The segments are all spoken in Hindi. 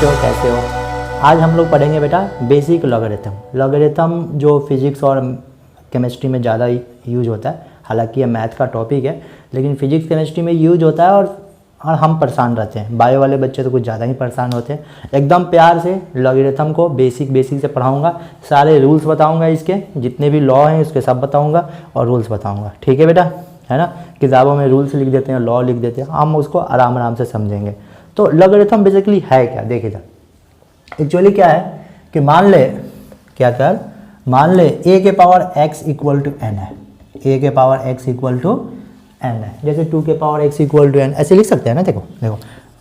बच्चों, कैसे हो? आज हम लोग पढ़ेंगे बेटा बेसिक लॉगरिथम। लॉगरिथम जो फिजिक्स और केमिस्ट्री में ज़्यादा यूज होता है, हालांकि ये मैथ का टॉपिक है लेकिन फिजिक्स केमिस्ट्री में यूज होता है और हम परेशान रहते हैं। बायो वाले बच्चे तो कुछ ज़्यादा ही परेशान होते हैं। एकदम प्यार से लॉगरिथम को बेसिक से पढ़ाऊँगा, सारे रूल्स बताऊँगा, इसके जितने भी लॉ हैं उसके सब बताऊँगा और रूल्स बताऊँगा। ठीक है बेटा, है ना? किताबों में रूल्स लिख देते हैं, लॉ लिख देते हैं, हम उसको आराम आराम से समझेंगे। तो लॉगरिथम बेसिकली है क्या, देखिए जा एक्चुअली क्या है कि मान ले a के power x equal to n है, a के power x equal to n है। जैसे 2 के power x equal to n ऐसे लिख सकते हैं ना। देखो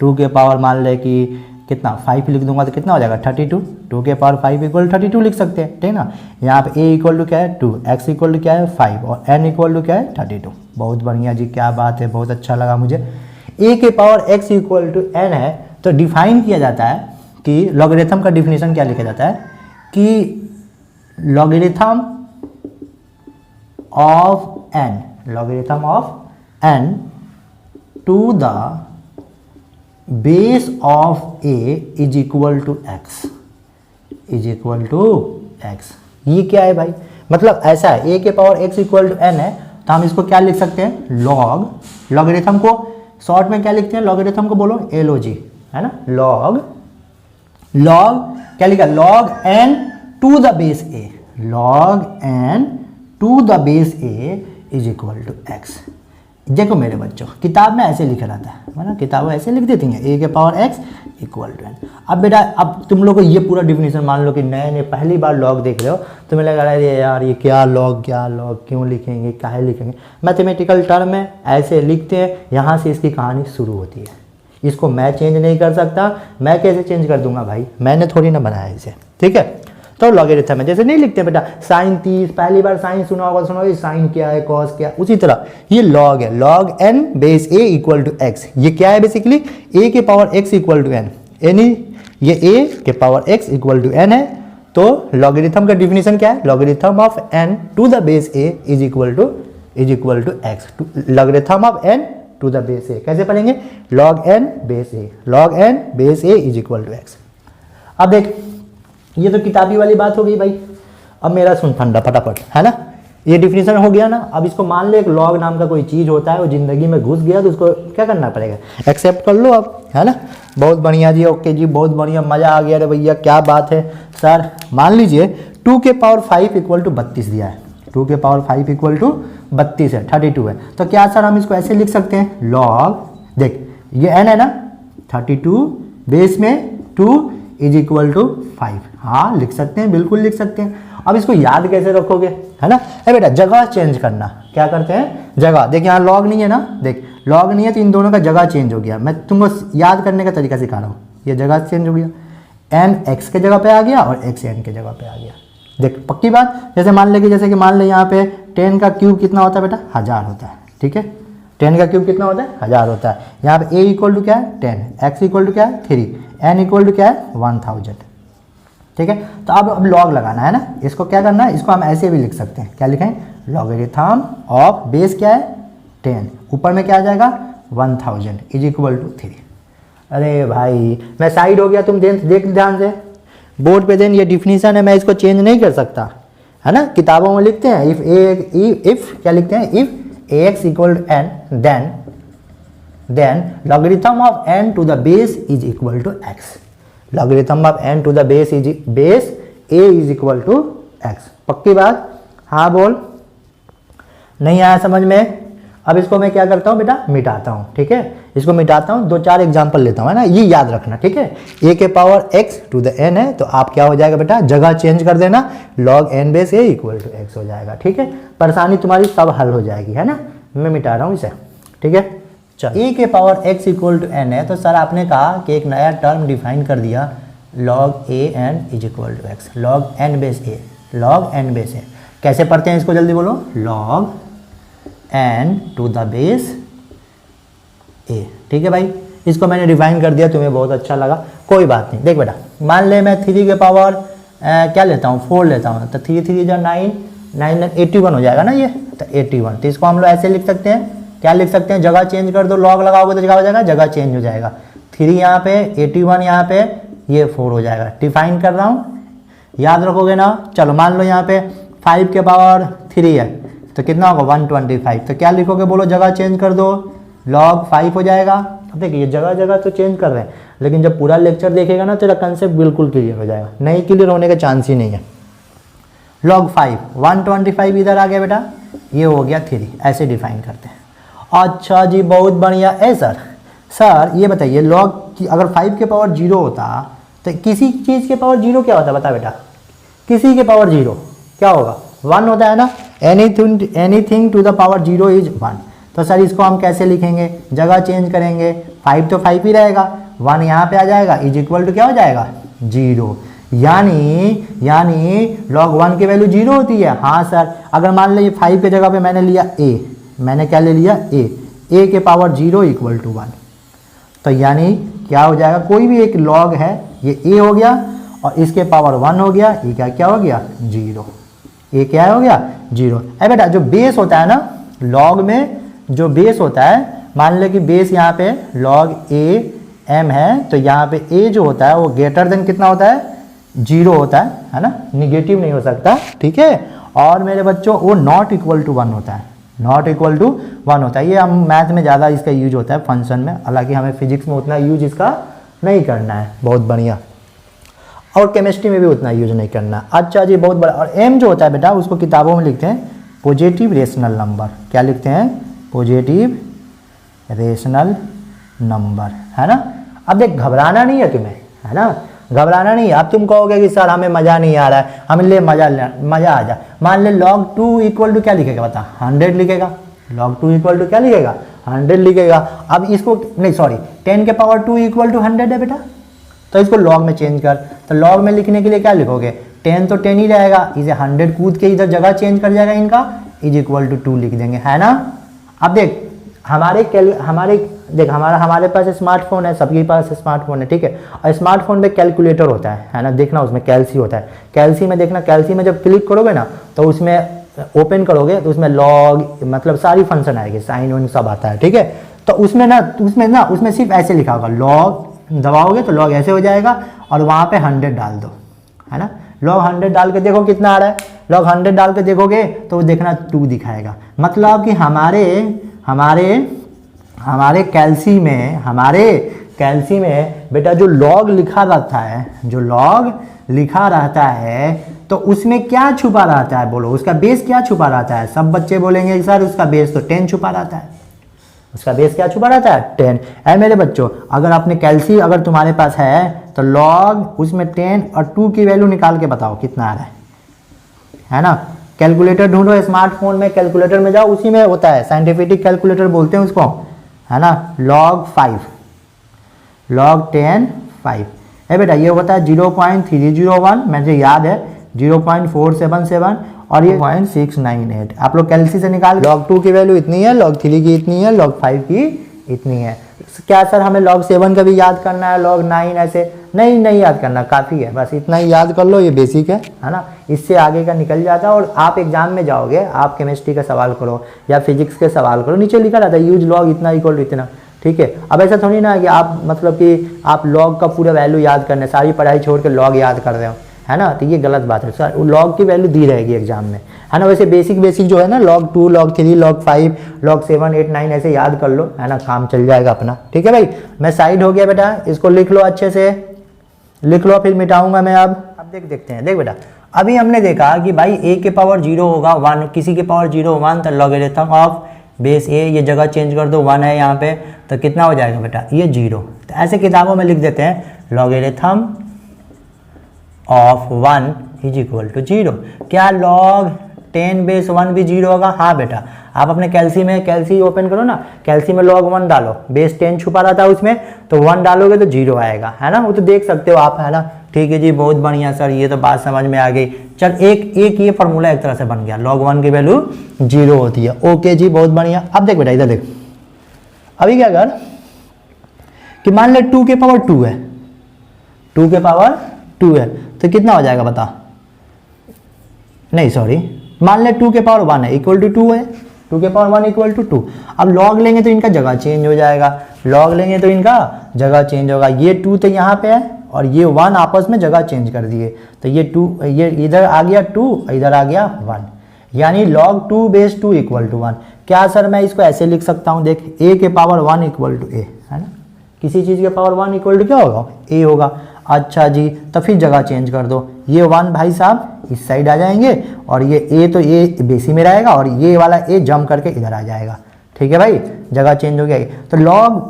2 के पावर मान ले कि कितना 5 लिख दूंगा तो कितना हो जाएगा 32। 2 के पावर 5 इक्वल 32 लिख सकते हैं, ठीक ना। यहाँ पे a इक्वल टू क्या है 2, x इक्वल टू क्या है 5 और n इक्वल टू क्या है 32। बहुत बढ़िया जी, क्या बात है, बहुत अच्छा लगा मुझे। a के power x equal to n है तो डिफाइन किया जाता है कि लॉगरिथम का डिफिनेशन क्या लिखा जाता है कि logarithm of n to the base of a is equal to x। ये क्या है भाई, मतलब ऐसा है a के power x equal to n है तो हम इसको क्या लिख सकते हैं लॉगरिथम को शॉर्ट में क्या लिखते हैं, लॉगरिथम को बोलो log, है ना। लॉग क्या लिखा, log n to the base a, log n to the base a is equal to x। देखो मेरे बच्चों, किताब में ऐसे लिखा रहता है ना, किताबें ऐसे लिख देती हैं a के power x equal to n। अब बेटा अब तुम लोग को ये पूरा डिफिनेशन, मान लो कि नए पहली बार लॉग देख रहे हो, तुम्हें लग रहा है यार ये क्या लॉग क्यों लिखेंगे, काहे लिखेंगे। मैथमेटिकल टर्म में ऐसे लिखते हैं, यहाँ से इसकी कहानी शुरू होती है। इसको मैं चेंज नहीं कर सकता, मैं कैसे चेंज कर दूंगा भाई, मैंने थोड़ी ना बनाया इसे, ठीक है। तो लॉगरिथम में जैसे नहीं लिखते बेटा साइन 30, पहली बार साइन सुना होगा, सुनो साइन क्या है कॉस क्या है, उसी तरह ये लॉग है, log n base a equal to x। ये क्या है बेसिकली a के power x equal to n, यानी ये a के power x equal to n है। तो लॉगरिथम का डिफिनेशन क्या है, logarithm of n to the base a is equal to x। Logarithm of n to the base a कैसे पढ़ेंगे, log n base a is equal to x। अब देख ये तो किताबी वाली बात हो गई भाई। अब मेरा सुन ठंडा फटाफट, है ना, ये डिफिनेशन हो गया ना। अब इसको मान ले एक लॉग नाम का कोई चीज़ होता है, वो जिंदगी में घुस गया तो उसको क्या करना पड़ेगा, एक्सेप्ट कर लो अब, है ना। बहुत बढ़िया जी, ओके जी, बहुत बढ़िया, मज़ा आ गया रे भैया, क्या बात है सर। मान लीजिए 2 के पावर 5 इक्वल टू 32 दिया है, 2 के पावर 5 इक्वल टू 32 है, 32 है। तो क्या सर हम इसको ऐसे लिख सकते हैं, लॉग, देख ये n है ना, 32 बेस में 2 इज इक्वल टू 5। हाँ लिख सकते हैं, बिल्कुल लिख सकते हैं। अब इसको याद कैसे रखोगे, है ना। अरे बेटा जगह चेंज करना, क्या करते हैं, जगह। देख यहाँ लॉग नहीं है ना, देख लॉग नहीं है तो इन दोनों का जगह चेंज हो गया। मैं तुमको याद करने का तरीका सिखा रहा हूँ। ये जगह चेंज हो गया, n x के जगह पे आ गया और x n के जगह पे आ गया। देख पक्की बात। जैसे मान ले यहाँ पे 10 का क्यूब कितना होता है बेटा, 1000 होता है, ठीक है। 10 का क्यूब कितना होता है, 1000 होता है। यहाँ पे a इक्वल टू क्या है 10, x इक्वल टू क्या है 3, n इक्वल टू क्या है 1000, ठीक है। तो अब लॉग लगाना है ना, इसको क्या करना है, इसको हम ऐसे भी लिख सकते हैं, क्या लिखें, लॉगरिथम ऑफ बेस क्या है 10, ऊपर में क्या आ जाएगा 1000 इज इक्वल टू 3। अरे भाई मैं साइड हो गया, तुम देख ध्यान से बोर्ड पे। देन ये डिफिनीशन है, मैं इसको चेंज नहीं कर सकता, है ना। किताबों में लिखते हैं इफ क्या लिखते हैं, if ax equal to n then logarithm of n to the base is equal to x। Logarithm of n to the base a is equal to x। पक्की बात, हाँ बोल, नहीं आया समझ में। अब इसको मैं क्या करता हूँ बेटा, मिटाता हूँ, ठीक है। इसको मिटाता हूँ, 2-4 एग्जाम्पल लेता हूँ, है ना, ये याद रखना, ठीक है। a के power x to the n है तो आप क्या हो जाएगा बेटा, जगह चेंज कर देना, log n base a equal to x हो जाएगा, ठीक है। परेशानी तुम्हारी सब हल हो जाएगी, है ना। मैं मिटा रहा हूँ इसे, ठीक है। चल a के power x equal to n है तो सर आपने कहा कि एक नया टर्म डिफाइन कर दिया, log a n is equal to x, log n base a। कैसे पढ़ते हैं इसको, जल्दी बोलो, log n to the base a, ठीक है भाई। इसको मैंने डिफाइन कर दिया, तुम्हें बहुत अच्छा लगा, कोई बात नहीं। देख बेटा मान ले मैं 3 के पावर क्या लेता हूँ 4 लेता हूँ, तो 3 3 जा 9, 9 81 हो जाएगा ना ये, तो 81। तो इसको हम लोग ऐसे लिख सकते हैं, क्या लिख सकते हैं, जगह चेंज कर दो, लॉग लगाओगे तो क्या हो जाएगा, जगह चेंज हो जाएगा। 3 यहाँ पे 81 यहाँ पे ये 4 हो जाएगा। डिफाइन कर रहा हूँ, याद रखोगे ना। चलो मान लो यहाँ पे 5 के पावर 3 है तो कितना होगा 125। तो क्या लिखोगे बोलो, जगह चेंज कर दो, log 5 हो जाएगा। अब देखिए जगह जगह तो चेंज कर रहे हैं, लेकिन जब पूरा लेक्चर देखेगा ना तेरा कंसेप्ट बिल्कुल क्लियर हो जाएगा, नहीं क्लियर होने का चांस ही नहीं है। log 5 125 इधर आ गया बेटा, ये हो गया 3, ऐसे डिफाइन करते हैं। अच्छा जी बहुत बढ़िया। सर ये बताइए log की अगर 5 के पावर 0 होता तो किसी चीज़ के पावर 0 क्या होता बता बेटा, किसी के पावर 0 क्या होगा 1 होता है ना। Anything to the power 0 is 1। तो सर इसको हम कैसे लिखेंगे, जगह चेंज करेंगे, 5 तो 5 ही रहेगा, 1 यहाँ पे आ जाएगा, इज इक्वल टू क्या हो जाएगा 0। यानी log 1 की वैल्यू 0 होती है। हाँ सर, अगर मान लीजिए 5 के जगह पे मैंने लिया a, मैंने क्या ले लिया a के पावर 0 इक्वल टू 1, तो यानी क्या हो जाएगा, कोई भी एक log है, ये a हो गया और इसके पावर 1 हो गया, ये क्या हो गया 0, ये क्या हो गया 0। अरे बेटा जो बेस होता है ना log में, जो बेस होता है, मान ले कि बेस यहाँ पे log a m है, तो यहाँ पे a जो होता है वो ग्रेटर देन कितना होता है 0 होता है ना, निगेटिव नहीं हो सकता, ठीक है। और मेरे बच्चों वो नॉट इक्वल टू 1 होता है, नॉट इक्वल टू 1 होता है। ये हम मैथ में ज़्यादा इसका यूज होता है फंक्शन में, हालांकि हमें फिजिक्स में उतना यूज इसका नहीं करना है, बहुत बढ़िया, और केमिस्ट्री में भी उतना यूज नहीं करना है। अच्छा जी बहुत बड़ा। और m जो होता है बेटा उसको किताबों में लिखते हैं पॉजिटिव रेशनल नंबर, क्या लिखते हैं पॉजिटिव रेशनल नंबर, है ना। अब देख घबराना नहीं है तुम्हें, है ना, घबराना नहीं है। अब तुम कहोगे कि सर हमें मज़ा नहीं आ रहा है, हमें ले मज़ा आ जा। मान ले log 2 इक्वल टू क्या लिखेगा बता, 100 लिखेगा। log 2 इक्वल टू क्या लिखेगा 100 लिखेगा। अब इसको नहीं सॉरी 10 के पावर 2 इक्वल टू 100 है बेटा, तो इसको log में चेंज कर। तो log में लिखने के लिए क्या लिखोगे, 10 तो 10 ही रहेगा, इसे 100 कूद के इधर जगह चेंज कर जाएगा इनका, इज इक्वल टू 2 लिख देंगे, है ना। अब देख हमारे पास स्मार्टफोन है, सबके पास स्मार्टफोन है, ठीक है। और स्मार्टफोन पे कैलकुलेटर होता है ना, देखना उसमें कैल्सी होता है। कैल्सी में देखना, कैल्सी में जब क्लिक करोगे ना तो उसमें ओपन करोगे तो उसमें लॉग मतलब सारी फंक्शन आएगी, साइन वन सब आता है, ठीक है। तो उसमें सिर्फ ऐसे लिखा होगा, लॉग दबाओगे तो लॉग ऐसे हो जाएगा और वहाँ पे 100 डाल दो, है ना। लॉग 100 डाल के देखो कितना आ रहा है, लॉग 100 डाल के देखोगे तो देखना 2 दिखाएगा। मतलब कि हमारे कैल्सी में बेटा जो लॉग लिखा रहता है तो उसमें क्या छुपा रहता है बोलो, उसका बेस क्या छुपा रहता है। सब बच्चे बोलेंगे सर उसका बेस तो 10 छुपा रहता है, उसका बेस क्या छुपा रहता है 10। ऐ मेरे बच्चों अगर आपने कैल्सी अगर तुम्हारे पास है तो लॉग उसमें 10 और 2 की वैल्यू निकाल के बताओ कितना आ रहा है ना। कैलकुलेटर ढूंढो, स्मार्टफोन में कैलकुलेटर में जाओ, उसी में होता है, साइंटिफिक कैलकुलेटर बोलते हैं उसको, है ना। log 10 5 है बेटा, ये होता है 0.301, मुझे याद है 0.477 और ये 0.698। आप लोग कैल्सी से निकाल, log 2 की वैल्यू इतनी है, log 3 की इतनी है, log 5 की इतनी है। क्या सर हमें log 7 का भी याद करना है, log 9 ऐसे नहीं याद करना, काफ़ी है, बस इतना ही याद कर लो, ये बेसिक है ना। इससे आगे का निकल जाता है। और आप एग्जाम में जाओगे, आप केमिस्ट्री का सवाल करो या फिजिक्स के सवाल करो, नीचे लिखा रहता है यूज log इतना इक्वल टू इतना, ठीक है। अब ऐसा थोड़ी ना कि आप मतलब कि आप log का पूरा वैल्यू याद करने, सारी पढ़ाई छोड़ के log याद कर रहे हो, है ना, तो ये गलत बात है। सर log की वैल्यू दी रहेगी एग्जाम में, है ना। वैसे बेसिक जो है ना log 2 log 3 log 5 log 7 8 9 ऐसे याद कर लो, है ना, काम चल जाएगा अपना, ठीक है भाई। मैं साइड हो गया बेटा, इसको लिख लो, अच्छे से लिख लो, फिर मिटाऊंगा मैं। अब देखते हैं, देख बेटा अभी हमने देखा कि भाई a के पावर 0 होगा 1, किसी के पावर 0 1, तो लॉगरिथम ऑफ बेस a, ये जगह चेंज कर दो 1 है यहाँ पे, तो कितना हो जाएगा बेटा ये 0। तो ऐसे किताबों में लिख देते हैं logarithm of 1 is equal to 0। क्या log 10 बेस 1 भी 0 होगा? हाँ बेटा, आप अपने कैल्सी ओपन करो ना, कैल्सी में log 1 डालो, बेस 10 छुपा रहता है उसमें, तो 1 डालोगे तो 0 आएगा, है ना। वो तो देख सकते हो आप, है ना। ठीक है जी, बहुत बढ़िया सर, ये तो बात समझ में आ गई। चल एक ये फॉर्मूला एक तरह से बन गया, log 1 की वैल्यू 0 होती है। ओके जी, बहुत बढ़िया। अब देख बेटा, इधर देख, अभी क्या कर कि मान ले 2 के पावर 2 है, 2 के पावर 2 है, तो कितना हो जाएगा बता, नहीं सॉरी, मान ले 2 के पावर 1 है इक्वल टू 2 है, 2 के पावर 1 इक्वल टू 2। अब लॉग लेंगे तो इनका जगह चेंज हो जाएगा, लॉग लेंगे तो इनका जगह चेंज होगा। ये 2 तो यहाँ पे है और ये 1 आपस में जगह चेंज कर दिए, तो ये 2, ये इधर आ गया 2, इधर आ गया 1, यानी log 2 बेस 2 इक्वल टू 1। क्या सर मैं इसको ऐसे लिख सकता हूँ, देख a के पावर 1 इक्वल टू a, है ना, किसी चीज़ के पावर 1 इक्वल टू क्या होगा, a होगा। अच्छा जी, तो फिर जगह चेंज कर दो, ये 1 भाई साहब इस साइड आ जाएंगे और ये a तो a बेसी में रहेगा और ये वाला a जम करके इधर आ जाएगा। ठीक है भाई, जगह चेंज हो गया। तो log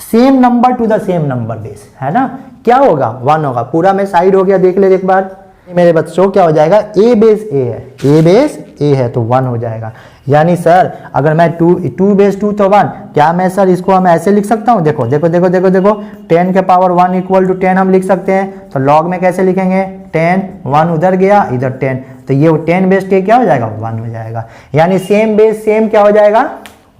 same number two the same number base, है ना, क्या होगा 1 होगा। पूरा में साइड हो गया, देख ले एक बार मेरे बच्चों, क्या हो जाएगा, a बेस a है, a बेस a है तो 1 हो जाएगा। यानी सर अगर मैं 2 बेस 2 तो 1, क्या मैं सर इसको हम ऐसे लिख सकता हूँ, देखो देखो देखो देखो देखो 10 के पावर 1 इक्वल टू 10 हम लिख सकते हैं। तो log में कैसे लिखेंगे, 10, 1 उधर गया इधर 10, तो ये 10 बेस क्या हो जाएगा, 1 हो जाएगा। यानी सेम बेस सेम क्या हो जाएगा,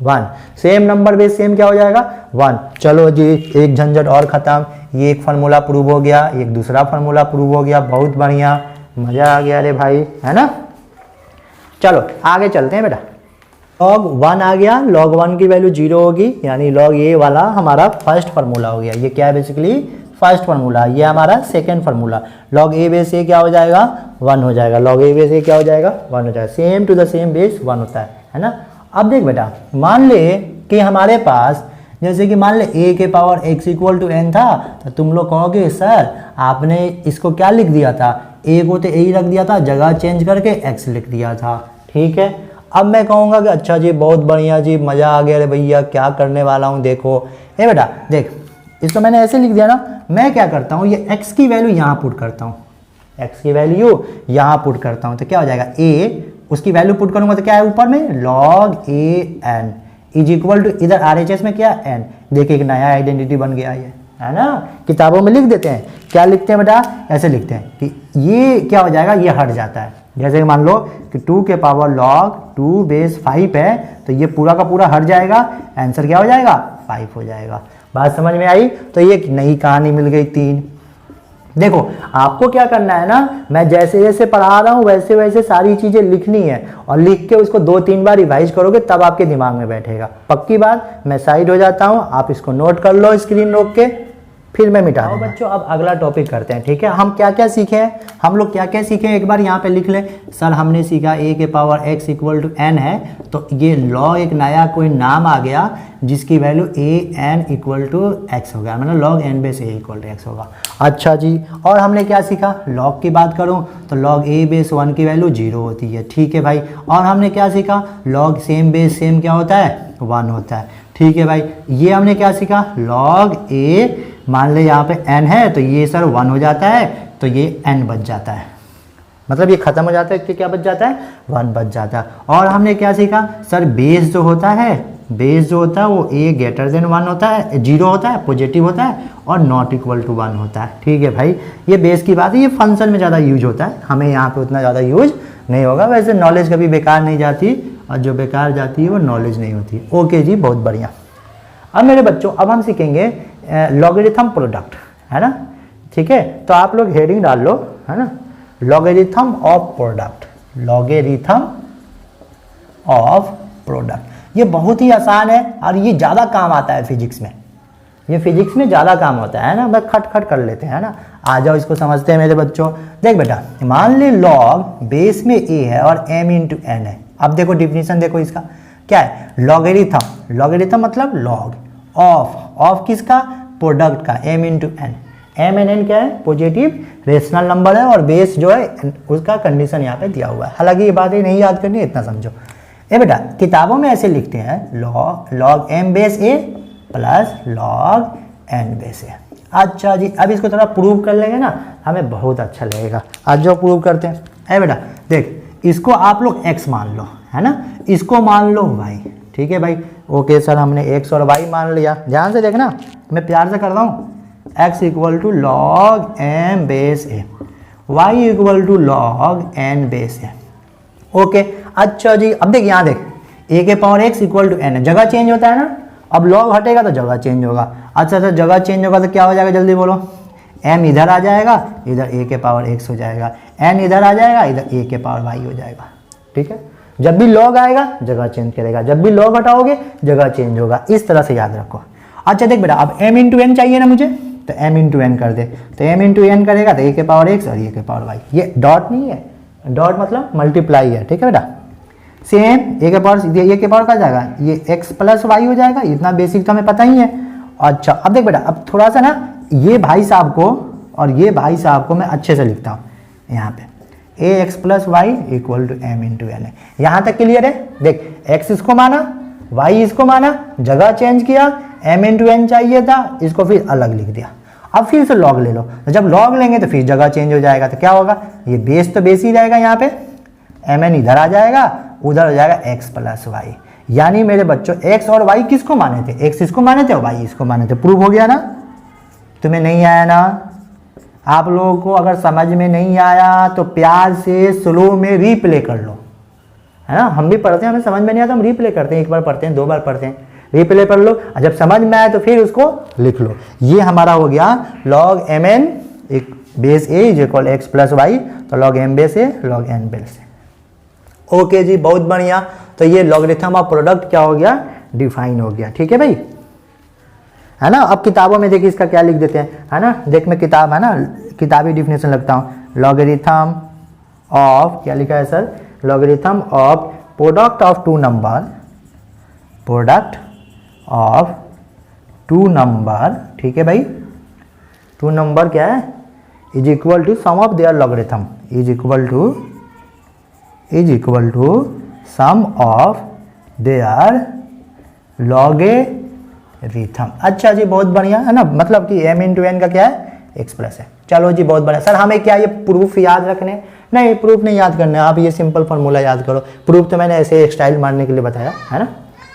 1, सेम नंबर बेस सेम क्या हो जाएगा, 1। चलो जी, एक झंझट और खत्म, ये एक फार्मूला प्रूव हो गया, एक दूसरा फार्मूला प्रूव हो गया, बहुत बढ़िया, मजा आ गया रे भाई, है ना। चलो आगे चलते हैं बेटा। log 1 आ गया, log 1 की वैल्यू 0 होगी, यानी log a वाला हमारा फर्स्ट फार्मूला हो गया। ये क्या है, बेसिकली फर्स्ट फार्मूला, ये हमारा second formula. log a base a क्या हो जाएगा, 1 हो जाएगा। log a बेस a क्या हो जाएगा, 1 हो जाएगा। Same to the same base 1 होता है ना। अब देख बेटा, मान ले कि हमारे पास, जैसे कि मान ले a के power x equal to n था, तो तुम लोग कहोगे सर आपने इसको क्या लिख दिया था, a को तो a ही रख दिया था, जगह चेंज करके x लिख दिया था। ठीक है, अब मैं कहूँगा कि अच्छा जी बहुत बढ़िया जी, मज़ा आ गया रे भैया, क्या करने वाला हूँ देखो। ए बेटा देख, इसको मैंने ऐसे लिख दिया ना, मैं क्या करता हूँ, ये x की वैल्यू यहाँ पुट करता हूँ, x की वैल्यू यहाँ पुट करता हूँ, तो क्या हो जाएगा, a उसकी वैल्यू पुट करूंगा तो क्या है ऊपर में, log a n is equal to, इधर RHS में क्या n, देखिए एक नया आइडेंटिटी बन गया ये, है ना। किताबों में लिख देते हैं, क्या लिखते हैं बेटा, ऐसे लिखते हैं कि ये क्या हो जाएगा, ये हट जाता है। जैसे मान लो कि 2 के पावर log 2 बेस 5 है, तो ये पूरा का पूरा हट जाएगा, आंसर क्या हो जाएगा, 5 हो जाएगा। बात समझ में आई। तो ये नई कहानी मिल गई 3। देखो आपको क्या करना है ना, मैं जैसे जैसे पढ़ा रहा हूँ वैसे वैसे सारी चीज़ें लिखनी है और लिख के उसको 2-3 बार रिवाइज करोगे तब आपके दिमाग में बैठेगा। पक्की बात। मैं साइड हो जाता हूँ, आप इसको नोट कर लो स्क्रीन रोक के, फिर मैं मिटा दूंगा। बच्चों अब अगला टॉपिक करते हैं, ठीक है। हम क्या क्या सीखे हैं, हम लोग क्या क्या सीखे हैं एक बार यहाँ पे लिख लें। सर हमने सीखा a के power x equal to n है, तो ये लॉ एक नया कोई नाम आ गया जिसकी value a n equal to x हो गया, मतलब log n base a equal to x होगा। अच्छा जी, और हमने क्या सीखा, log की बात करूँ तो log a बेस 1 की वैल्यू 0 होती है, ठीक है भाई। और हमने क्या सीखा, log सेम बेस सेम क्या होता है, 1 होता है, ठीक है भाई। ये हमने क्या सीखा, log a मान ले यहाँ पे n है तो ये सर 1 हो जाता है, तो ये n बच जाता है, मतलब ये खत्म हो जाता है कि क्या बच जाता है, 1 बच जाता है। और हमने क्या सीखा, सर बेस जो होता है, बेस जो होता है वो a ग्रेटर देन 1 होता है, 0 होता है, पॉजिटिव होता है और नॉट इक्वल टू 1 होता है, ठीक है भाई। ये बेस की बात है, ये फंक्शन में ज़्यादा यूज होता है, हमें यहाँ पे उतना ज़्यादा यूज नहीं होगा। वैसे नॉलेज कभी बेकार नहीं जाती और जो बेकार जाती है वो नॉलेज नहीं होती। ओके जी, बहुत बढ़िया। अब मेरे बच्चों अब हम सीखेंगे लॉगरिथम प्रोडक्ट, है ना, ठीक है। तो आप लोग हेडिंग डाल लो, है ना, logarithm of product, logarithm of product. ये बहुत ही आसान है और ये ज़्यादा काम आता है फिजिक्स में, ये फिजिक्स में ज़्यादा काम होता है ना, बस खट खट कर लेते हैं ना। आ जाओ इसको समझते हैं मेरे बच्चों। देख बेटा, मान ले लॉग बेस में a है और m इंटू n है। अब देखो डिफिनीशन देखो इसका क्या है, लॉगरिथम, लॉगरिथम मतलब लॉग ऑफ किसका, प्रोडक्ट का, m into n। m and n क्या है, पॉजिटिव रेशनल नंबर है और बेस जो है उसका कंडीशन यहाँ पे दिया हुआ है। हालांकि ये बातें नहीं याद करनी, इतना समझो। ए बेटा किताबों में ऐसे लिखते हैं log m base a plus log n base a। अच्छा जी, अब इसको थोड़ा प्रूव कर लेंगे ना, हमें बहुत अच्छा लगेगा। आज जो प्रूव करते हैं, ए बेटा देख, इसको आप लोग x मान लो, है ना, इसको मान लो y, ठीक है भाई। ओके सर, हमने x और y मान लिया। ध्यान से देखना, मैं प्यार से कर रहा हूँ। x equal to log m base a, y equal to log n base a। Okay, अच्छा जी, अब देख यहाँ देख, a के power x equal to n, जगह चेंज होता है ना, अब लॉग हटेगा तो जगह चेंज होगा। अच्छा सर, जगह चेंज होगा तो क्या हो जाएगा, जल्दी बोलो। m इधर आ जाएगा, इधर a के पावर x हो जाएगा, n इधर आ जाएगा, इधर a के पावर y हो जाएगा, ठीक है। जब भी लॉग आएगा जगह चेंज करेगा, जब भी लॉग हटाओगे जगह चेंज होगा। इस तरह से याद रखो। अच्छा देख बेटा, अब m इंटू n चाहिए ना मुझे, तो m इंटू एन कर दे, तो m इंटू एन करेगा तो a के पावर x और a के पावर y। ये डॉट नहीं है, डॉट मतलब मल्टीप्लाई है, ठीक है बेटा। सेम a के पावर का जाएगा, ये x प्लस वाई हो जाएगा, इतना बेसिक तो हमें पता ही है। अच्छा अब देख बेटा, अब थोड़ा सा ना ये भाई साहब को और ये भाई साहब को मैं अच्छे से लिखता हूँ यहाँ पे, a x plus y equal to m into n है। यहाँ तक क्लियर है। देख x इसको माना, y इसको माना, जगह चेंज किया, m इंटू एन चाहिए था, इसको फिर अलग लिख दिया। अब फिर से लॉग ले लो, तो जब लॉग लेंगे तो फिर जगह चेंज हो जाएगा, तो क्या होगा, ये बेस तो बेस ही रहेगा, यहाँ पे mn इधर आ जाएगा, उधर हो जाएगा x प्लस वाई। यानी मेरे बच्चों x और y किसको माने थे, x इसको माने थे और y इसको माने थे। प्रूव हो गया ना। तुम्हें नहीं आया ना, आप लोगों को अगर समझ में नहीं आया तो प्यार से स्लो में रीप्ले कर लो, है ना। हम भी पढ़ते हैं, हमें समझ में नहीं आता हम रीप्ले करते हैं, एक बार पढ़ते हैं, दो बार पढ़ते हैं, रीप्ले पढ़ लो, जब समझ में आए तो फिर उसको लिख लो। ये हमारा हो गया लॉग एम एन एक base A is equal X plus Y, तो log M base A log N base A. Okay जी, बहुत बढ़िया। तो ये लॉगरिथम ऑफ प्रोडक्ट क्या हो गया, डिफाइन हो गया, ठीक है भाई, है ना। अब किताबों में देखिए इसका क्या लिख देते हैं, है ना। देख मैं किताब है ना, किताबी डिफिनेशन लगता हूँ, लॉगरिथम ऑफ क्या लिखा है sir, logarithm of product of two number, product of two number, ठीक है भाई, टू नंबर क्या है, is equal to sum of their logarithm, is equal to sum of their logarithm. अच्छा जी, बहुत बढ़िया, है ना। मतलब कि m इंटू एन का क्या है, x प्लस है। चलो जी, बहुत बढ़िया। सर हमें क्या ये प्रूफ याद रखने, नहीं प्रूफ नहीं याद करना, आप ये सिंपल फार्मूला याद करो। प्रूफ तो मैंने ऐसे स्टाइल मारने के लिए बताया, है ना।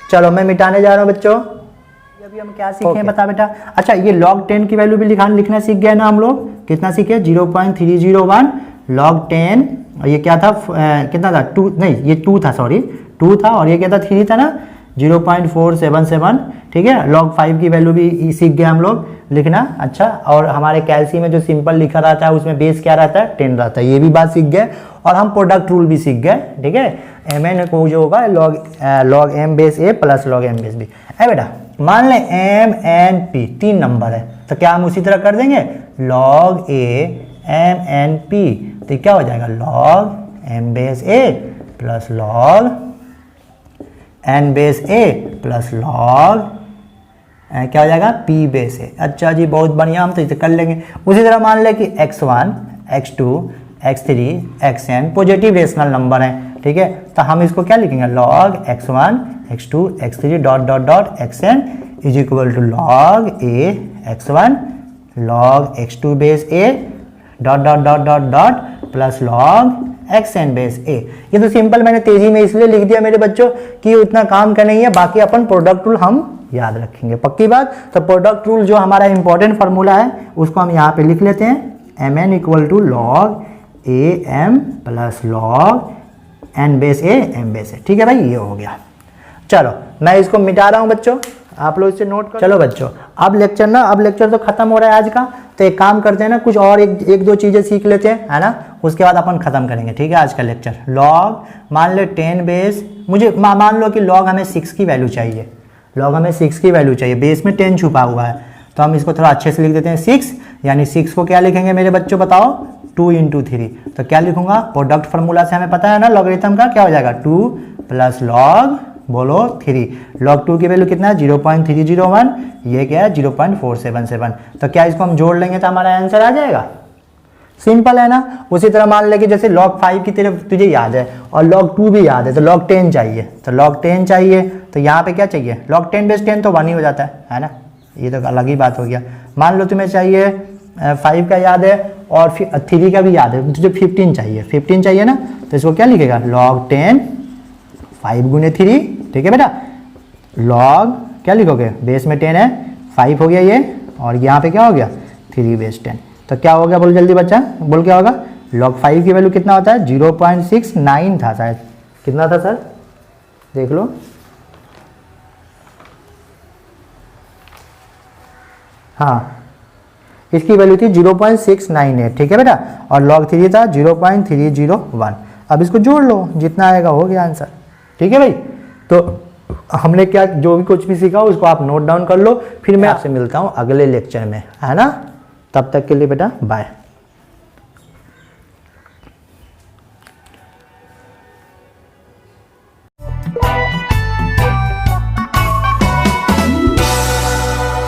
चलो मैं मिटाने जा रहा हूँ बच्चों। अभी हम क्या सीखे हैं बता बेटा। अच्छा ये log 10 की वैल्यू भी लिखना सीख गए ना हम लोग, कितना सीखे, 0.301 log 10, और ये क्या था, कितना था, 2 नहीं ये 2 था, सॉरी 2 था, और ये क्या था, 3 था ना, 0.477, ठीक है। log 5 की वैल्यू भी सीख गए हम लोग लिखना। अच्छा, और हमारे कैल्सी में जो सिंपल लिखा रहता है उसमें बेस क्या रहता है, 10 रहता है, ये भी बात सीख गए। और हम प्रोडक्ट रूल भी सीख गए, ठीक है। एम एन को जो होगा log m base a plus log m base b। है बेटा, मान लें m n p 3 नंबर है, तो क्या हम उसी तरह कर देंगे, log a m n p, तो क्या हो जाएगा, log m base a plus log n base a plus log क्या हो जाएगा, p बेस a। अच्छा जी, बहुत बढ़िया, हम तो इसे कर लेंगे। उसी तरह मान लें कि x1 x2 x3 xn positive rational number हैं, ठीक है। तो हम इसको क्या लिखेंगे, log x1 x2 x3 dot dot dot xn is equal to log a x1 log x2 base a dot dot dot dot dot plus log xn base a। ये तो सिंपल मैंने तेजी में इसलिए लिख दिया मेरे बच्चों कि उतना काम का नहीं है, बाकी अपन प्रोडक्ट रूल हम याद रखेंगे, पक्की बात। तो प्रोडक्ट रूल जो हमारा इंपॉर्टेंट फार्मूला है उसको हम यहाँ पे लिख लेते हैं, mn equal to log a m plus log n base a m base a, ठीक है भाई, ये हो गया। चलो मैं इसको मिटा रहा हूँ बच्चों, आप लोग इसे नोट कर। चलो बच्चों, अब लेक्चर तो खत्म हो रहा है आज का, तो एक काम करते हैं ना, कुछ और एक दो चीजें सीख लेते हैं, है ना, उसके बाद अपन खत्म करेंगे, ठीक है आज का लेक्चर। लॉग मान लो 10 बेस, मुझे मान लो कि लॉग हमें 6 की वैल्यू चाहिए, लॉग हमें 6 की वैल्यू चाहिए, बेस में 10 छुपा हुआ है, तो हम इसको थोड़ा अच्छे से लिख देते हैं 6, यानी 6 को क्या लिखेंगे मेरे बच्चों बताओ, 2 इंटू 3, तो क्या लिखूंगा, प्रोडक्ट फार्मूला से हमें पता है ना लॉगरिथम का, क्या हो जाएगा 2 प्लस लॉग बोलो 3, log 2 की वैल्यू कितना है 0.301, ये क्या है 0.477, तो क्या इसको हम जोड़ लेंगे तो हमारा आंसर आ जाएगा, सिंपल है ना। उसी तरह मान ले कि जैसे log 5 की तरफ तुझे याद है और log 2 भी याद है, तो log 10 चाहिए, तो log 10 चाहिए, तो यहाँ पे क्या चाहिए, log 10 बेस 10 तो 1 ही हो जाता है ना, ये तो अलग ही बात हो गया। मान लो तुम्हें चाहिए 5 का याद है और फिर 3 का भी याद है, तुझे 15 चाहिए ना, तो इसको क्या लिखेगा, log 10 5 गुने 3, ठीक है बेटा, log क्या लिखोगे, बेस में 10 है, 5 हो गया ये, और यहाँ पे क्या हो गया 3 बेस 10, तो क्या हो गया, बोल जल्दी बच्चा, बोल क्या होगा, log 5 की वैल्यू कितना होता है 0.69 था शायद, कितना था सर देख लो, हाँ इसकी वैल्यू थी 0.698, ठीक है बेटा, और log 3 था 0.301। अब इसको जोड़ लो, जितना आएगा हो गया आंसर, ठीक है भाई। तो हमने क्या जो भी कुछ भी सीखा उसको आप नोट डाउन कर लो, फिर मैं आपसे मिलता हूँ अगले लेक्चर में, है ना। तब तक के लिए बेटा बाय।